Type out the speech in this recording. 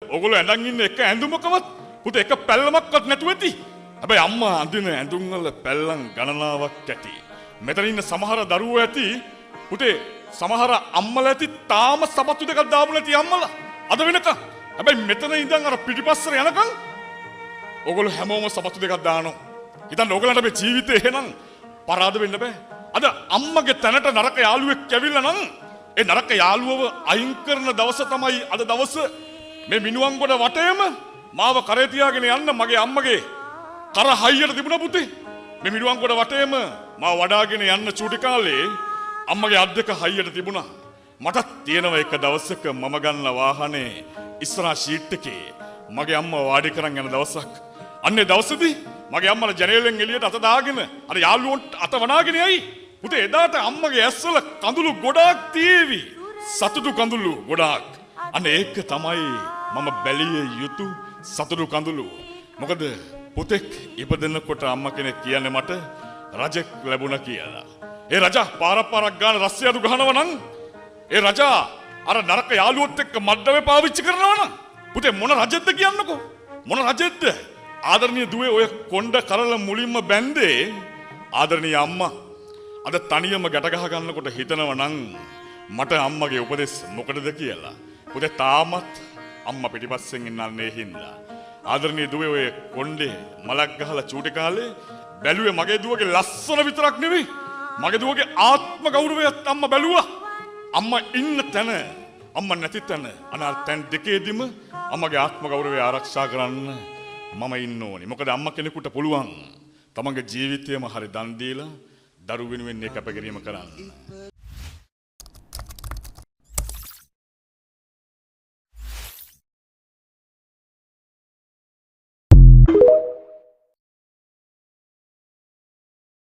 ඔගොල්ලෝ ඇඳන් ඉන්න එක ඇඳුමකවත් පුතේ එක පැල්ලමක්වත් නැතුව ඇති. හැබැයි අම්මා අඳින ඇඳුම් වල පැල්ලම් ගණනාවක් ඇති. මෙතන ඉන්න සමහර දරුවෝ ඇති පුතේ සමහර අම්මලා ඇති තාම සපත්තු දෙකක් දාපු නැති අම්මලා. අද වෙනකන්. හැබැයි මෙතන ඉඳන් අර පිටිපස්සට යනකන් ඔගොල්ලෝ හැමෝම සපත්තු දෙකක් දානවා. හිතන්න ඔයගලන්ට මේ ජීවිතේ එහෙනම් පරාද වෙන්න බෑ. අද අම්මගේ තැනට නරක යාළුවෙක් ඇවිල්ලා නම් ඒ නරක යාළුවව අයින් කරන දවස තමයි අද දවස. මේ මිනුවන්ගොඩ වටේම මාව කරේ තියාගෙන යන්න මගේ අම්මගේ කර හයියට තිබුණා පුතේ. මේ මිනුවන්ගොඩ වටේම මාව වඩාගෙන යන්න චූටි කාලේ අම්මගේ අත් දෙක හයියට තිබුණා. මට තියෙනවා එක දවසක මම ගන්න වාහනේ ඉස්සරහා ෂීට් එකේ මගේ අම්මා වාඩි කරන් යන දවසක්. අන්නේ දවසේදී මගේ අම්මලා ජනේලෙන් එළියට අත දාගෙන අර යාළුවන්ට අත වනාගෙන යයි. පුතේ එදාට අම්මගේ ඇස්වල කඳුළු ගොඩාක් තීවි. සතුටු කඳුළු ගොඩාක්. අන්න ඒක තමයි මම බැලිය යුතු සතුටු කඳුළු. මොකද පුතෙක් ඉපදෙනකොට අම්මා කෙනෙක් කියන්නේ මට රජෙක් ලැබුණා කියලා. ඒ රජා පාරක් ගාන රස්සියඩු ගහනවා නම් ඒ රජා අර නරක යාළුවොත් එක්ක මඩ්ඩමේ පාවිච්චි කරනවා නම් පුතේ මොන රජෙක්ද කියන්නකෝ. මොන රජෙක්ද? ආදරණීය දුවේ ඔය කොණ්ඩ කරල මුලින්ම බැන්දේ ආදරණීය අම්මා. අද තනියම ගැට ගහ ගන්නකොට හිතනවා නම් මට අම්මගේ උපදෙස් මොකටද කියලා. පුතේ තාමත් අම්මා පිටිපස්සෙන් ඉන්නන්නේ හින්දා. ආදරණීය දුවේ ඔය කොණ්ඩේ මලක් ගහලා චූටි කාලේ බැලුවේ මගේ දුවගේ ලස්සන විතරක් නෙවෙයි. මගේ දුවගේ ආත්ම ගෞරවයත් අම්මා බැලුවා. අම්මා ඉන්න තැන අම්මා නැති තැන අනාර තැන් දෙකේදීම අම්මගේ ආත්ම ගෞරවය ආරක්ෂා කරන්න මම ඉන්න ඕනේ. මොකද අම්මා කෙනෙකුට පුළුවන් තමන්ගේ ජීවිතයම හරි දන් දීලා දරු වෙනුවෙන් කැපකිරීම කරන්න.